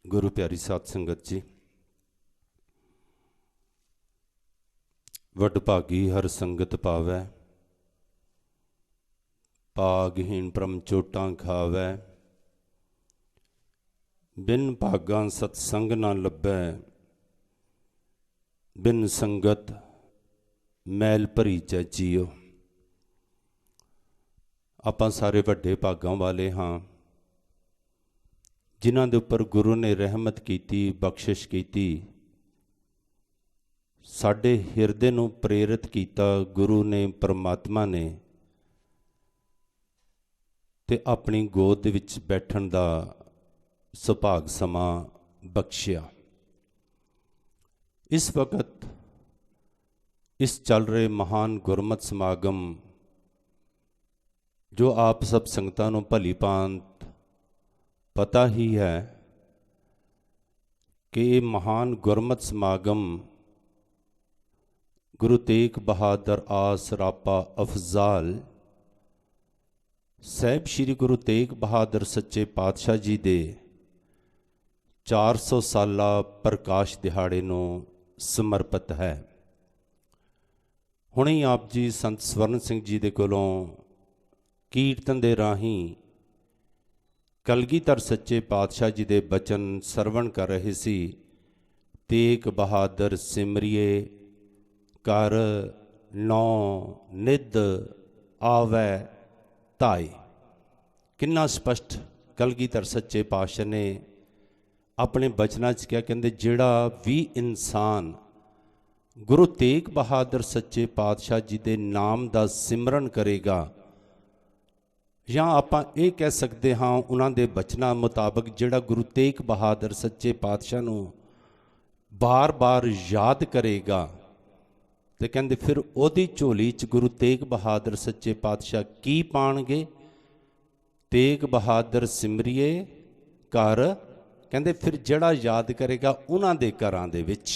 गुरु प्यारी साध संगत जी, वडभागी हर संगत पावै, भागहीन परम चोटां खावै। बिन भागां सतसंग ना लभै, बिन संगत मैल भरी जैजियो। आपां सारे वड्डे भागां वाले हाँ, जिन्हां दे उपर गुरु ने रहमत कीती, बख्शिश कीती, साडे हिरदे नूं प्रेरित कीता गुरु ने, परमात्मा ने, ते अपनी गोद दे विच बैठण दा सुभाग समा बख्शिया। इस वक्त इस चल रहे महान गुरमत समागम, जो आप सब संगतां नूं भली भांत पता ही है कि ये महान गुरमत समागम गुरु तेग बहादुर आसरापा अफजाल साहिब श्री गुरु तेग बहादुर सच्चे पातशाह जी दे 400 साला प्रकाश दिहाड़े नूं समर्पित है। हुणे आप जी संत स्वर्ण सिंह जी दे कोलों कीर्तन दे राही कलगीधर सच्चे पातशाह जी दे बचन सरवण कर रहे सी। तेग बहादुर सिमरिए कर नौ निध आवै ताए। किन्ना स्पष्ट कलगीधर सच्चे पातशाह ने अपने बचनां च क्या कहंदे, जिहड़ा भी इंसान गुरु तेग बहादुर सच्चे पातशाह जी दे नाम दा सिमरन करेगा, या आपां ये कह सकते हाँ उन्हां दे बचनां मुताबक जिहड़ा गुरु तेग बहादुर सच्चे पातशाह नूं बार बार याद करेगा, तो कहंदे फिर ओदी झोली च गुरु तेग बहादुर सच्चे पातशाह की पाणगे। तेग बहादुर सिमरिए घर, कहंदे फिर जिहड़ा याद करेगा उन्हां दे घरां दे विच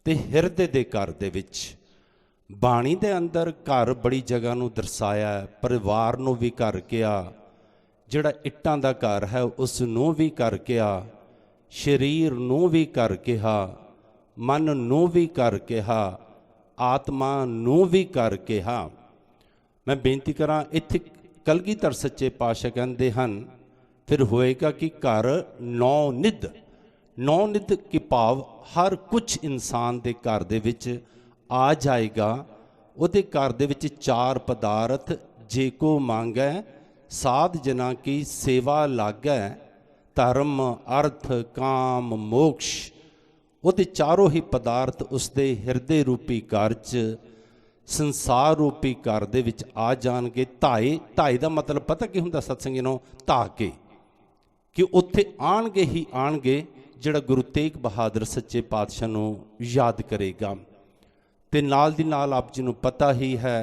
ते हिरदे दे घर दे विच। बाणी दे अंदर घर बड़ी जगह नूं दर्शाया, परिवार नूं भी घर किया, जिहड़ा इट्टां दा घर है उस नूं भी घर किया, शरीर नूं भी घर किहा, मन नूं भी घर किहा, आत्मा नूं भी घर किहा। मैं बेनती करां, इत्थे कलगीधर सच्चे पातशाह कहंदे हन फिर होएगा कि घर नौ निध, नौ निध की भाव हर कुछ इंसान दे घर दे विच आ जाएगा। उहदे घर दे विच 4 पदार्थ जे को मांगै, साध जना की सेवा लागै, धर्म अर्थ काम मोक्ष। उहदे चारों ही पदार्थ उसदे हिरदे रूपी घर च, संसार रूपी घर दे विच आ जाणगे। धाए, धाए दा मतलब पता की हुंदा सत्संगी नूं, धा के, कि उत्थे आणगे ही आणगे जिहड़ा गुरु तेग बहादुर सच्चे पातशाह नूं याद करेगा। ते नाल दी नाल आप जी नूं पता ही है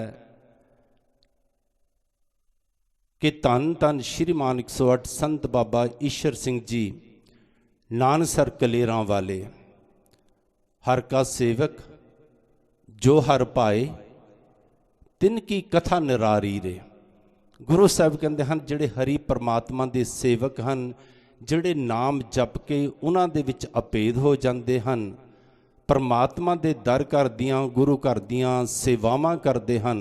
कि धन धन श्री मान 108 संत बाबा ईश्वर सिंह जी नानसर कलेरां वाले, हर का सेवक जो हर पाए तिनकी कथा निरारी रे। गुरु साहब कहते हैं जिहड़े हरि परमात्मा दे सेवक हैं, जिहड़े नाम जप के उन्हां दे विच अभेद हो जाते हैं, परमात्मा दे दर घर दियां गुरु घर दियां सेवावां करते हैं,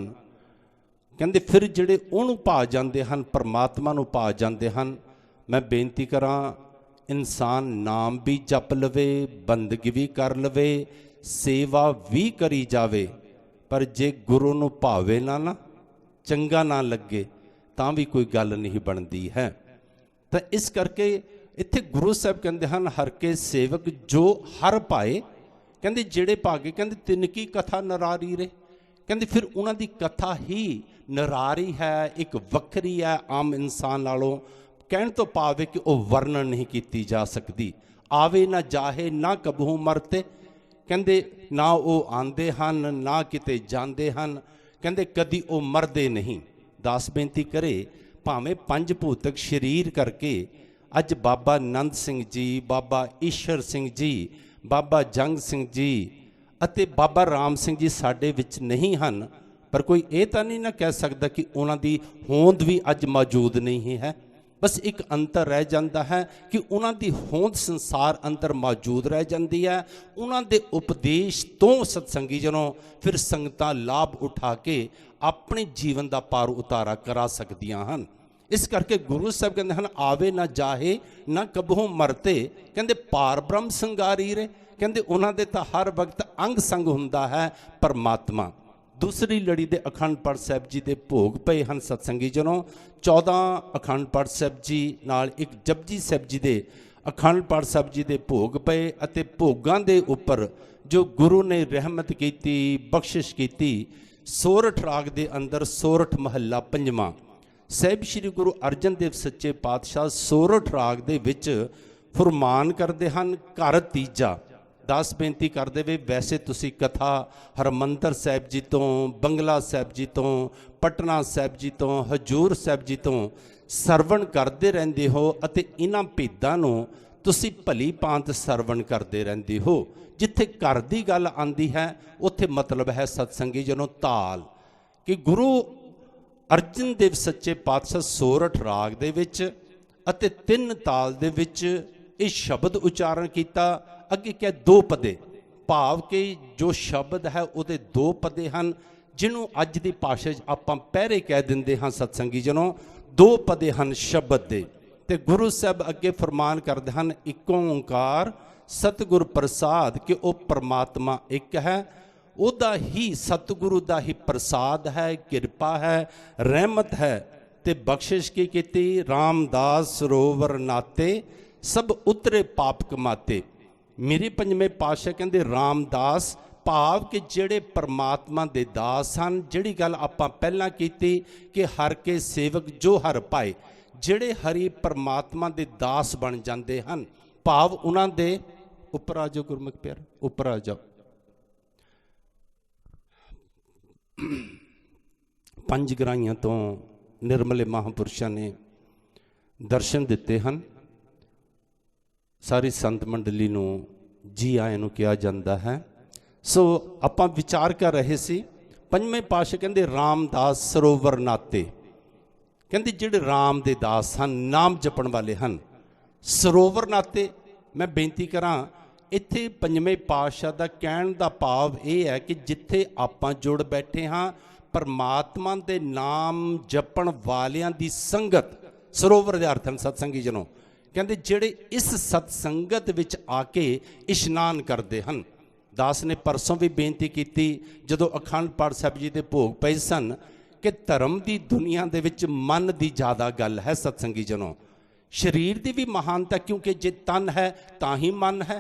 कहते फिर जिहड़े उहनूं पा जाते हैं, परमात्मा नूं पा जाते हैं। मैं बेनती करां, इंसान नाम भी जप लवे, बंदगी भी कर लवे, सेवा भी करी जावे, पर जे गुरु नूं भावे ना चंगा ना लगे तां भी कोई गल नहीं बनती है। तो इस करके इत्थे गुरु साहब कहते हैं हर के सेवक जो हर पाए, कहते जिहड़े भागे, कहते तिनकी कथा निरारी रे। कहते फिर उन्हां दी कथा ही निरारी है, एक वक्री है, आम इंसान नालों कहण तो पावे कि वह वर्णन नहीं की जा सकती। आवे ना जाहे ना कबहू मरते, कहते ना वो आंदे हन ना किते जांदे हन, कहते कदी वो मरदे नहीं। दास बेनती करे, भावें 5 भूतक शरीर करके अज बाबा नंद सिंह जी, बाबा ईश्वर सिंह जी, बाबा जंग सिंह जी अते बाबा राम सिंह जी साडे विच नहीं हन, पर कोई ये तो नहीं ना कह सकता कि उन्हां दी होंद भी अज मौजूद नहीं है। बस एक अंतर रह जाता है कि उन्हां दी होंद संसार अंदर मौजूद रह जाती है। उन्हां दे उपदेश तो सत्संगी जनों फिर संगतां लाभ उठा के अपने जीवन का पार उतारा करा सकदियां हन। इस करके गुरु साहब कहते हैं आवे ना जाहे ना कबहू मरते, कहते पार ब्रह्म संगारी रे, कहते उन्हां दे तां हर वक्त अंग संग हुंदा है परमात्मा। दूसरी लड़ी दे अखंड पाठ साहब जी दे भोग पए हैं सत्संगी जनों। 14 अखंड पाठ साहब जी नाल एक जपजी साहब जी दे अखंड पाठ साहब जी दे भोग पए अते भोगां दे उपर जो गुरु ने रहमत कीती बख्शिश कीती। सोरठ राग दे अंदर सोरठ महला पंजवां साहिब श्री गुरु अर्जन देव सच्चे पातशाह सोरठ राग दे विच फरमान करते हैं घर तीजा। दास बेनती करते वे वैसे तुसी कथा हरमंदर साहिब जी तो, बंगला साहिब जी तो, पटना साहिब जी तो, हजूर साहिब जी तो सरवण करते रहंदे हो अते इन्हां भेदां नूं तुसी भली भांत सरवण करते रहंदे हो। जिथे घर दी गल आंदी है उत्थे मतलब है सत्संगी जनों ताल कि गुरु अर्जन देव सच्चे पातशाह सोरठ राग दे विच अते 3 ताल दे विच ये शब्द उच्चारण किया। अगे क्या 2 पदे भाव के जो शब्द है उहदे 2 पदे हैं जिन्हों अज की भाषा आपां पहरे कह देंदे हाँ सत्संगी जनों 2 पदे हैं शब्द दे। ते गुरु साहब अगे फरमान करते हैं एक ओंकार सतगुर प्रसाद कि वह परमात्मा एक है, उहदा ही सतगुरु दा ही प्रसाद है, किरपा है, रहमत है ते बख्शिश की कीती। रामदास सरोवर नाते सब उतरे पाप कमाते। मेरे पंजवें पातशाह कहते रामदास भाव कि जेड़े परमात्मा दे दास हैं। जिहड़ी गल आपां पहलां कीती कि हर के सेवक जो हर पाए, जेड़े हरि परमात्मा दे दास बन जाते हैं भाव उन्हां दे उपर आ जाओ गुरमुख प्यार उपर आ जाओ। 5 गराइयां तो निर्मले महापुरुषां ने दर्शन दिते हैं। सारी संत मंडली नूं जी आए नूं कहा जाता है। सो आपां विचार कर रहे सी 5वें पातशाह कहंदे रामदास सरोवर नाते, कहंदे जिहड़े राम दे दास हैं नाम जपण वाले हैं सरोवर नाते। मैं बेनती करां इत्थे 5वें पातशाह दा कहण दा भाव यह है कि जिथे आपां जुड़ बैठे हाँ परमात्मा दे नाम जपण वालियां दी संगत सरोवर दे अर्थ हैं सत्संगी जनों। कहते जेड़े इस सत्संगत विच आके इशनान करते हैं। दास ने परसों भी बेनती की जदों अखंड पाठ साहब जी के भोग पे सन कि धर्म की दुनिया दे विच मन की ज़्यादा गल है सत्संगी जनों। शरीर की भी महानता क्योंकि जे तन है तां ही मन है,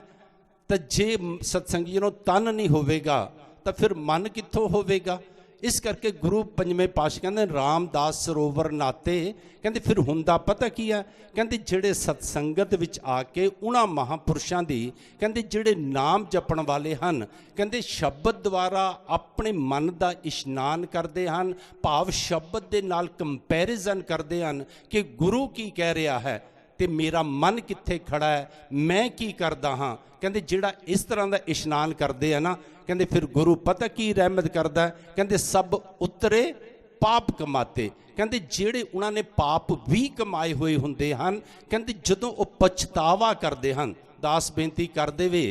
तो जे सत्संगी जनों तन नहीं होवेगा तो फिर मन कित्थों होवेगा। इस करके गुरु 5वें पातशाह कहते रामदास सरोवर नाते, कहते फिर हुंदा पता की है, कहते जिहड़े सत्संगत विच आके उन्हां महापुरुषां दी कहते जिहड़े नाम जपण वाले हैं कहते शब्द द्वारा अपने मन का इशनान करते हैं। भाव शब्द दे नाल कंपैरिजन करते हैं कि गुरु की कह रहा है ते मेरा मन कित्थे खड़ा है, मैं की करदा हाँ। कहते जिहड़ा इस तरह का इशनान करते हैं ना कहते फिर गुरु पता की रहमत करता है, कहते सब उतरे पाप कमाते। कहते जेड़े उन्होंने पाप भी कमाए हुए होंदे हैं कहते जदों वो पछतावा करते हैं। दास बेनती करते वे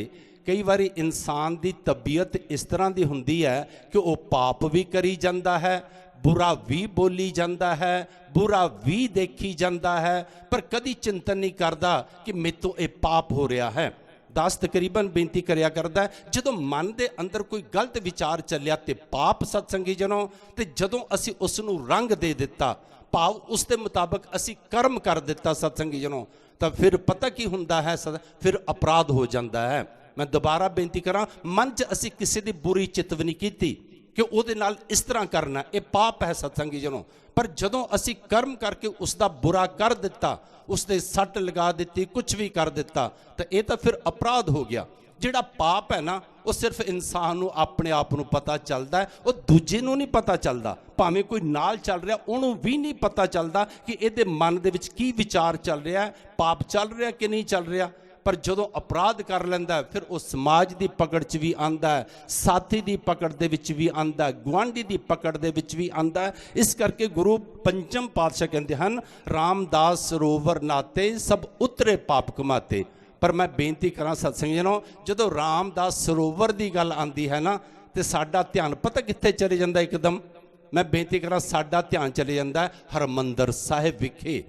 कई बारी इंसान की तबीयत इस तरह की होंदी है कि वह पाप भी करी जाता है, बुरा भी बोली जाता है, बुरा भी देखी जाता है, पर कदी चिंतन नहीं करता कि मेरे तो ये पाप हो रहा है। दास तकरीबन बेनती करया करता है जदों मन के अंदर कोई गलत विचार चलिया तो पाप सत्संगी जनों, तो जदों असी उसनूं रंग दे दिता भाव उसके मुताबिक असी कर्म कर दिता सत्संगी जनों, तो फिर पता की हुंदा है फिर अपराध हो जाता है। मैं दोबारा बेनती करा मन च असी किसी की बुरी चितवनी की कि उहदे नाल इस तरह करना ये पाप है सत्संगी जनों, पर जदों असी कर्म करके उसका बुरा कर दिता, उसने सट लगा दी, कुछ भी कर दिता, तो यह तो फिर अपराध हो गया। जिहड़ा पाप है ना वो सिर्फ इंसान नूं अपने आप नूं पता चलता है, वो दूजे नूं नहीं पता चलता। भावें कोई नाल चल रहा उन्होंने भी नहीं पता चलता कि इहदे मन दे विच की विचार चल रहा है, पाप चल रहा कि नहीं चल रहा। पर जदों अपराध कर लैंदा फिर वो समाज की पकड़ च भी आंदा है, साथी की पकड़ दे विच भी आंदा है, गुआंढी की पकड़ दे विच भी आंदा है। इस करके गुरु पंचम पातशाह कहते हैं रामदास सरोवर नाते सब उतरे पाप कमाते। पर मैं बेनती करा सत्संगियों, जदों रामदास सरोवर की गल आंदी है ना तो साडा ध्यान पता कित्थे चले जांदा एकदम। मैं बेनती करा साडा ध्यान चले जांदा है हरमंदर साहिब विखे।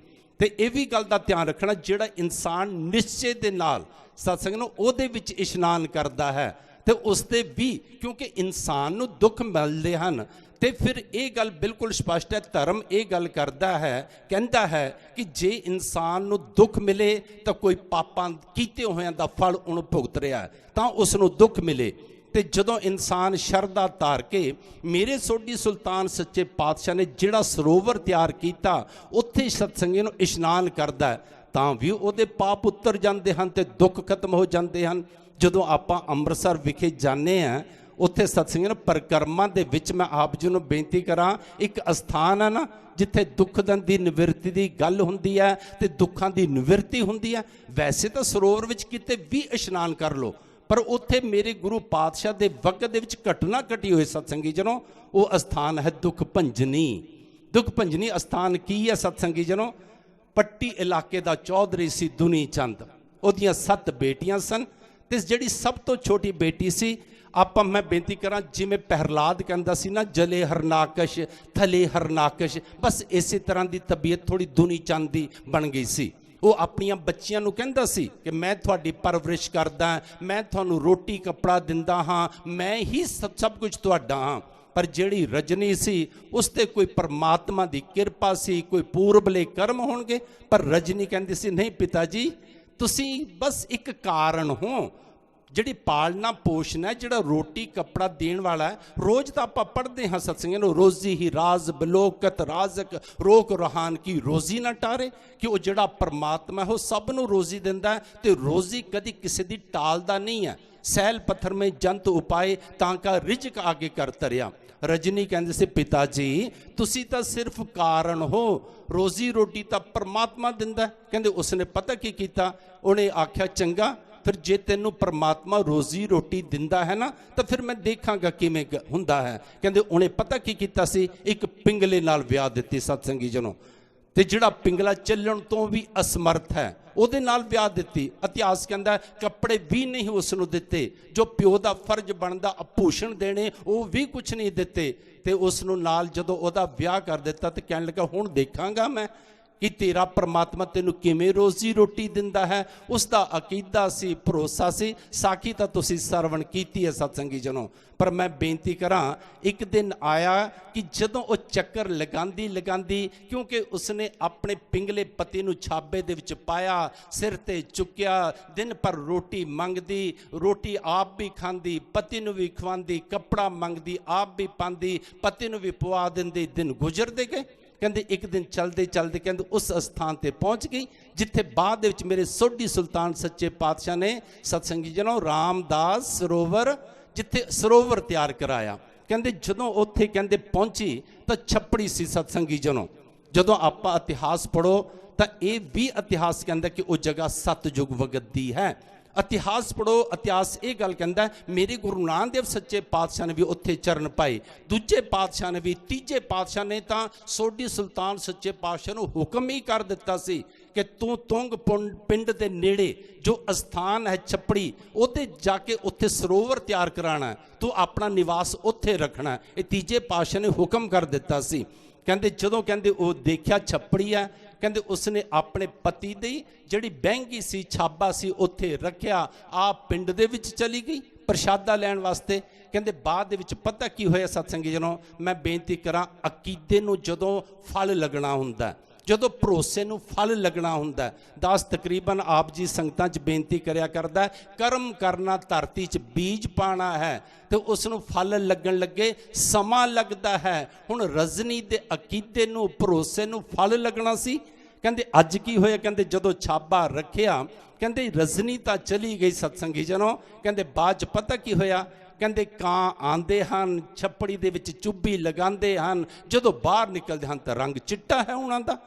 तो यह भी गल का ध्यान रखना, जिहड़ा इंसान निश्चय के नाल सत्संग उहदे विच इशनान करता है तो उसते भी, क्योंकि इंसान नूं दुख मिलते हैं तो फिर ये गल बिल्कुल स्पष्ट है, धर्म ये गल करता है, कहता है कि जे इंसान नूं दुख मिले तो कोई पापां कीते होयां दा फल उहनूं भुगत रहा है तो उसनूं दुख मिले। तो जदों इंसान शरधा धार के मेरे सोढी सुल्तान सच्चे पातशाह ने जिहड़ा सरोवर तैयार किया उत्थे सत्संगी नूं इशनान करदा है तां भी उहदे पाप उतर जाते हैं तो दुख खत्म हो जाते हैं। जदों आपां अंमृतसर विखे जाने हैं उत्थे सत्संगी नूं परिक्रमा दे विच मैं आप जी नूं बेनती करां, एक अस्थान है ना जिथे दुख दी निवृत्ति की गल हुंदी है तो दुखां दी निवृत्ति हुंदी है। वैसे तो सरोवर विच किते भी इशनान कर लो, पर उत्थे मेरे गुरु पातशाह के वक्त दे विच घटना घटी हुई सत्संगी जनों, वो अस्थान है दुख भंजनी। दुख भंजनी अस्थान की है सत्संगी जनों? पट्टी इलाके का चौधरी सी दुनी चंद, उहदियां 7 बेटियां सन ते जिहड़ी सब तो छोटी बेटी सी आपां मैं बेनती करां जिवें प्रहलाद कहंदा सी ना जले हरनाकश थले हरनाकश, बस इस तरह की तबीयत थोड़ी दुनी चंद दी बन गई सी। वो अपनिया बच्चियां नूं कहंदा सी कि मैं तुहाडी परवरिश करदा, मैं तुहानूं रोटी कपड़ा दिंदा हाँ, मैं ही सब कुछ तुहाडा हाँ। पर जिहड़ी रजनी सी उसते कोई परमात्मा की कृपा सी, कोई पूर्वले कर्म होणगे। पर रजनी कहंदी सी नहीं पिता जी तुसीं बस एक कारण हो, जिहड़ी पालना पोषण है, जिहड़ा रोटी कपड़ा देण वाला है। रोज़ तो आपां पढ़दे हाँ सत्संगियों नूं, रोज़ी ही राज बलोकत राजक रोक रहान की रोज़ी ना टारे, कि वो जिहड़ा परमात्मा है वो सब नूं रोज़ी दिंदा है ते रोज़ी कदी किसी दी टालदा नहीं है। सैल पत्थर में जंत उपाए तांका रिजक आगे कर तरिया। रजनी कहंदे से पिता जी तुसी तां सिर्फ कारण हो, रोज़ी रोटी तां परमात्मा दिंदा है। कहंदे उसने पता की कीता, उन्हें आख्या चंगा फिर जे तेनू परमात्मा रोज़ी रोटी दिंदा है ना तो फिर मैं देखांगा किवें हुंदा है। कहंदे उन्हें पता की कीता सी, एक पिंगले नाल विआह दित्ती सत्संगी जनों, ते जिहड़ा पिंगला चलण तो भी असमर्थ है ਉਹਦੇ ਨਾਲ ਵਿਆਹ ਦਿੱਤੀ। ਇਤਿਹਾਸ ਕਹਿੰਦਾ ਕੱਪੜੇ ਵੀ ਨਹੀਂ ਉਸ ਨੂੰ ਦਿੱਤੇ, ਜੋ ਪਿਓ ਦਾ ਫਰਜ਼ ਬਣਦਾ ਆਭੂਸ਼ਣ ਦੇਣੇ ਉਹ ਵੀ ਕੁਝ ਨਹੀਂ ਦਿੱਤੇ। ਤੇ ਉਸ ਨੂੰ ਨਾਲ ਜਦੋਂ ਉਹਦਾ ਵਿਆਹ ਕਰ ਦਿੱਤਾ ਤੇ ਕਹਿਣ ਲੱਗਾ ਹੁਣ ਦੇਖਾਂਗਾ ਮੈਂ कि तेरा परमात्मा तेनू किवें रोज़ी रोटी दिंदा है। उसका अकीदा सी, भरोसा सी। साखी तो तुसी सरवण कीती है सत्संगी जनों, पर मैं बेनती करा एक दिन आया कि जदों वो चक्कर लगांदी लगांदी, क्योंकि उसने अपने पिंगले पति नू छाबे दे विच पाया, सिर ते चुक्या, दिन पर रोटी मंगदी, रोटी आप भी खांदी, पति नू भी खवांदी, कपड़ा मंगदी आप भी पांदी, पति नू भी पवा दिंदी। दिन गुजरते गए। कहते एक दिन चलते चलते कहते उस स्थान पर पहुँच गई जिथे बाद मेरे सोढी सुल्तान सच्चे पातशाह ने सत्संगी जनों रामदास सरोवर, जिथे सरोवर तैयार कराया। कहते जदों उत्थे कहते पहुँची तो छप्पड़ी सी सत्संगी जनों। जदों आपां इतिहास पढ़ो तो ये भी इतिहास कहता कि वो जगह सतयुग वगदी है। इतिहास पढ़ो, इतिहास ये गल कहता है मेरे गुरु नानक देव सच्चे पातशाह ने भी उत्थे चरण पाए, दूजे पातशाह ने भी, तीजे पातशाह ने तो सोढी सुल्तान सच्चे पातशाह नूं हुक्म ही कर दिता सी कि तू तुंग पिंड के नेड़े जो अस्थान है छप्पड़ी उत्ते जाके उत्थे सरोवर तैयार कराना, तू अपना निवास उत्थे रखना। ये तीजे पातशाह ने हुक्म कर दिता सी। कहते जदों कहते वो देखा छप्पड़ी है, कहते उसने अपने पति दी जिहड़ी बहंगी सी छाबा सी उत्थे रखिया, आप पिंड दे विच चली गई प्रशादा लैण वास्ते। कहते बाद दे विच पता की होया सत्संगी जनों, मैं बेनती करा अकीदे नूं जदों फल लगना हुंदा, जदों भरोसे नूं फल लगना हुंदा, दास तकरीबन आप जी संगतां च बेनती करया करदा कर्म करना धरती च बीज पाना है तो उसनूं फल लगन लगे समा लगता है। हुण रजनी दे अकीदे नूं भरोसे नूं फल लगना सी। कहते अज की होया, कहते जदों छाबा रखिया, कहते रजनी तो चली गई सत्संगी जनों। कहते बाद पता की होया, कहते कां आंदे हन छप्पड़ी दे विच चुब्भी लगांदे हन, जदों बाहर निकलदे हन तो रंग चिट्टा है उन्हां दा,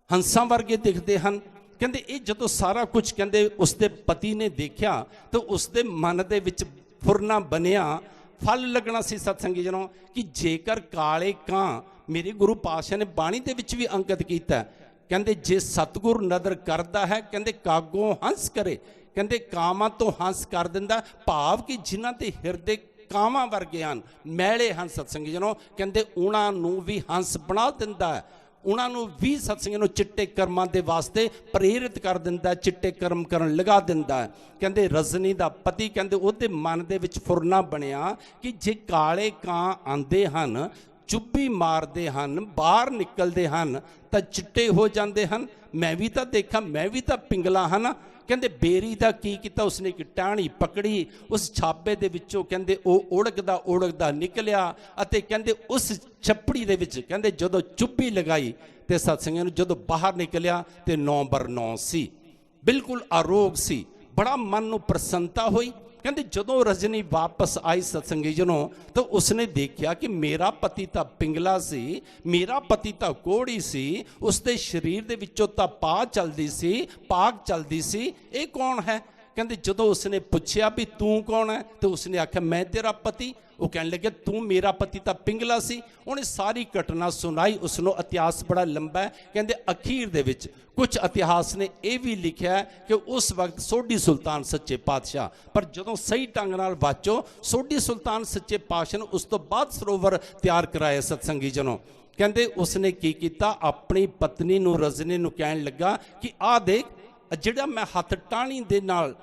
हंसां वर्गे दिखते हैं। ਕਹਿੰਦੇ ਇਹ ਜਦੋਂ ਸਾਰਾ ਕੁਝ ਕਹਿੰਦੇ ਉਸਦੇ ਪਤੀ ਨੇ ਦੇਖਿਆ ਤਾਂ ਉਸਦੇ ਮਨ ਦੇ ਵਿੱਚ ਫੁਰਨਾ ਬਣਿਆ, ਫਲ ਲੱਗਣਾ ਸੀ ਸਤਸੰਗੀ ਜਨੋ, ਕਿ ਜੇਕਰ ਕਾਲੇ ਕਾਂ, ਮੇਰੇ ਗੁਰੂ ਪਾਤਸ਼ਾਹ ਨੇ ਬਾਣੀ ਦੇ ਵਿੱਚ ਵੀ ਅੰਕਿਤ ਕੀਤਾ, ਕਹਿੰਦੇ ਜੇ ਸਤਿਗੁਰ ਨਦਰ ਕਰਦਾ ਹੈ, ਕਹਿੰਦੇ ਕਾਗੋਂ ਹੰਸ ਕਰੇ, ਕਹਿੰਦੇ ਕਾਵਾਂ ਤੋਂ ਹੰਸ ਕਰ ਦਿੰਦਾ, ਭਾਵ ਕਿ ਜਿਨ੍ਹਾਂ ਦੇ ਹਿਰਦੇ ਕਾਵਾਂ ਵਰਗੇ ਹਨ, ਮੈਲੇ ਹਨ ਸਤਸੰਗੀ ਜਨੋ, ਕਹਿੰਦੇ ਉਹਨਾਂ ਨੂੰ ਵੀ ਹੰਸ ਬਣਾ ਦਿੰਦਾ ਹੈ, ਉਹਨਾਂ ਨੂੰ ਵੀ ਸਤਸੰਗ ਨੂੰ ਚਿੱਟੇ ਕਰਮਾਂ ਦੇ ਵਾਸਤੇ ਪ੍ਰੇਰਿਤ ਕਰ ਦਿੰਦਾ, ਚਿੱਟੇ ਕਰਮ ਕਰਨ ਲਗਾ ਦਿੰਦਾ ਹੈ। ਕਹਿੰਦੇ ਰਜਨੀ ਦਾ ਪਤੀ, ਕਹਿੰਦੇ ਉਹਦੇ ਮਨ ਦੇ ਵਿੱਚ ਫੁਰਨਾ ਬਣਿਆ ਕਿ ਜੇ ਕਾਲੇ ਕਾਂ ਆਉਂਦੇ ਹਨ, ਚੁੱਭੀ ਮਾਰਦੇ ਹਨ, ਬਾਹਰ ਨਿਕਲਦੇ ਹਨ ਤਾਂ ਚਿੱਟੇ ਹੋ ਜਾਂਦੇ ਹਨ, ਮੈਂ ਵੀ ਤਾਂ ਦੇਖਾਂ, ਮੈਂ ਵੀ ਤਾਂ ਪਿੰਗਲਾ ਹਾਂ। ਕਹਿੰਦੇ ਬੇਰੀ ਦਾ ਕੀ ਕੀਤਾ, ਉਸਨੇ ਇੱਕ ਟਾਹਣੀ ਪਕੜੀ, ਉਸ ਛਾਪੇ ਦੇ ਵਿੱਚੋਂ ਕਹਿੰਦੇ ਉਹ ਉੜਕਦਾ ਉੜਕਦਾ ਨਿਕਲਿਆ ਅਤੇ ਕਹਿੰਦੇ ਉਸ ਛੱਪੜੀ ਦੇ ਵਿੱਚ ਕਹਿੰਦੇ ਜਦੋਂ ਚੁੱਭੀ ਲਗਾਈ ਤੇ ਸਤਸੰਗੀਆਂ ਨੂੰ ਜਦੋਂ ਬਾਹਰ ਨਿਕਲਿਆ ਤੇ 9/9 ਸੀ, ਬਿਲਕੁਲ ਆਰੋਗ ਸੀ, ਬੜਾ ਮਨ ਨੂੰ ਪ੍ਰਸੰਨਤਾ ਹੋਈ। ਕਹਿੰਦੇ ਜਦੋਂ ਰਜਨੀ ਵਾਪਸ ਆਈ ਸਤਸੰਗੀ ਜਨੋ ਤਾਂ ਉਸਨੇ ਦੇਖਿਆ ਕਿ ਮੇਰਾ ਪਤੀ ਤਾਂ ਪਿੰਗਲਾ ਸੀ, ਮੇਰਾ ਪਤੀ ਤਾਂ ਕੋਹੜੀ ਸੀ, ਉਸਦੇ ਸਰੀਰ ਦੇ ਵਿੱਚੋਂ ਤਾਂ ਪਾ ਚਲਦੀ ਸੀ, ਪਾਕ ਚਲਦੀ ਸੀ, ਇਹ ਕੌਣ ਹੈ? ਕਹਿੰਦੇ ਜਦੋਂ ਉਸਨੇ ਪੁੱਛਿਆ ਵੀ ਤੂੰ ਕੌਣ ਹੈ ਤੇ ਉਸਨੇ ਆਖਿਆ ਮੈਂ ਤੇਰਾ ਪਤੀ। ਉਹ ਕਹਿਣ ਲੱਗੇ ਤੂੰ ਮੇਰਾ ਪਤੀ ਤਾਂ ਪਿੰਗਲਾ ਸੀ। ਉਹਨੇ ਸਾਰੀ ਘਟਨਾ ਸੁਣਾਈ, ਉਸਨੂੰ ਇਤਿਹਾਸ ਬੜਾ ਲੰਬਾ ਹੈ। ਕਹਿੰਦੇ ਅਖੀਰ ਦੇ ਵਿੱਚ ਕੁਝ ਇਤਿਹਾਸ ਨੇ ਇਹ ਵੀ ਲਿਖਿਆ ਕਿ ਉਸ ਵਕਤ ਸੋਢੀ ਸੁਲਤਾਨ ਸੱਚੇ ਪਾਤਸ਼ਾਹ, ਪਰ ਜਦੋਂ ਸਹੀ ਢੰਗ ਨਾਲ ਵਾਚੋ, ਸੋਢੀ ਸੁਲਤਾਨ ਸੱਚੇ ਪਾਤਸ਼ਾਹ ਨੇ ਉਸ ਤੋਂ ਬਾਅਦ ਸਰੋਵਰ ਤਿਆਰ ਕਰਾਇਆ ਸਤਸੰਗੀ ਜਨੋ। ਕਹਿੰਦੇ ਉਸਨੇ ਕੀ ਕੀਤਾ, ਆਪਣੀ ਪਤਨੀ ਨੂੰ ਰਜਨੀ ਨੂੰ ਕਹਿਣ ਲੱਗਾ ਕਿ ਆਹ ਦੇਖ, ਜਿਹੜਾ ਮੈਂ ਹੱਥ ਟਾਹਣੀ ਦੇ ਨਾਲ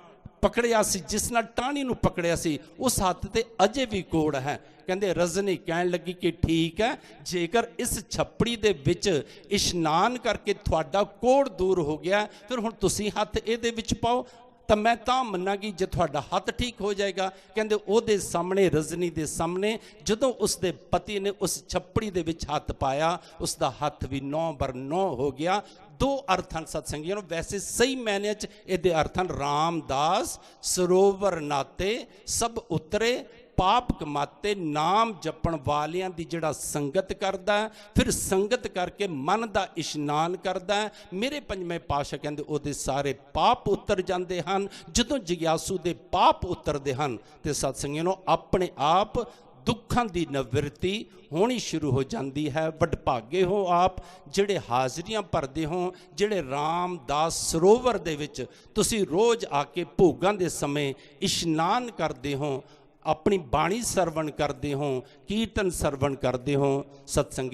ਪਕੜਿਆ ਸੀ, ਜਿਸ ਨਾਲ ਟਾਹਣੀ ਨੂੰ ਪਕੜਿਆ ਸੀ, ਉਸ ਹੱਥ ਤੇ ਅਜੇ ਵੀ ਕੋੜ ਹੈ। ਕਹਿੰਦੇ ਰਜਨੀ ਕਹਿਣ ਲੱਗੀ ਕਿ ਠੀਕ ਹੈ, ਜੇਕਰ ਇਸ ਛੱਪੜੀ ਦੇ ਵਿੱਚ ਇਸ਼ਨਾਨ ਕਰਕੇ ਤੁਹਾਡਾ ਕੋੜ ਦੂਰ ਹੋ ਗਿਆ, ਫਿਰ ਹੁਣ ਤੁਸੀਂ ਹੱਥ ਇਹਦੇ ਵਿੱਚ ਪਾਓ ਤਾਂ ਮੈਂ ਤਾਂ ਮੰਨਾਂਗੀ ਜੇ ਤੁਹਾਡਾ ਹੱਥ ਠੀਕ ਹੋ ਜਾਏਗਾ। ਕਹਿੰਦੇ ਉਹਦੇ ਸਾਹਮਣੇ, ਰਜਨੀ ਦੇ ਸਾਹਮਣੇ ਜਦੋਂ ਉਸਦੇ ਪਤੀ ਨੇ ਉਸ ਛੱਪੜੀ ਦੇ ਵਿੱਚ ਹੱਥ ਪਾਇਆ, ਉਸਦਾ ਹੱਥ ਵੀ 9/9 ਹੋ ਗਿਆ। ਦੋ ਅਰਥ ਹਨ ਸਤਸੰਗੀਆਂ ਨੂੰ, ਵੈਸੇ ਸਹੀ ਮਾਇਨੇ 'ਚ ਇਹਦੇ ਅਰਥ ਹਨ ਰਾਮਦਾਸ ਸਰੋਵਰ ਨਾਤੇ ਸਭ ਉਤਰੇ ਪਾਪ ਕਮਾਤੇ, ਨਾਮ ਜਪਣ ਵਾਲਿਆਂ ਦੀ ਜਿਹੜਾ ਸੰਗਤ ਕਰਦਾ, ਫਿਰ ਸੰਗਤ ਕਰਕੇ ਮਨ ਦਾ ਇਸ਼ਨਾਨ ਕਰਦਾ, ਮੇਰੇ ਪੰਜਵੇਂ ਪਾਤਸ਼ਾਹ ਕਹਿੰਦੇ ਉਹਦੇ ਸਾਰੇ ਪਾਪ ਉਤਰ ਜਾਂਦੇ ਹਨ। ਜਦੋਂ ਜਿਗਿਆਸੂ ਦੇ ਪਾਪ ਉਤਰਦੇ ਹਨ ਤੇ ਸਤਸੰਗੀਆਂ ਨੂੰ ਆਪਣੇ ਆਪ ਦੁੱਖਾਂ ਦੀ ਨਿਵਰਤੀ ਹੋਣੀ ਸ਼ੁਰੂ ਹੋ ਜਾਂਦੀ ਹੈ। ਵਡਭਾਗੇ ਹੋ ਆਪ ਜਿਹੜੇ ਹਾਜ਼ਰੀਆਂ ਭਰਦੇ ਹੋ, ਜਿਹੜੇ ਰਾਮਦਾਸ ਸਰੋਵਰ ਦੇ ਵਿੱਚ ਤੁਸੀਂ ਰੋਜ਼ ਆ ਕੇ ਭੋਗਾਂ ਦੇ ਸਮੇਂ ਇਸ਼ਨਾਨ ਕਰਦੇ ਹੋ, ਆਪਣੀ ਬਾਣੀ ਸਰਵਣ ਕਰਦੇ ਹੋ, ਕੀਰਤਨ ਸਰਵਣ ਕਰਦੇ ਹੋ। ਸਤਸੰਗੀ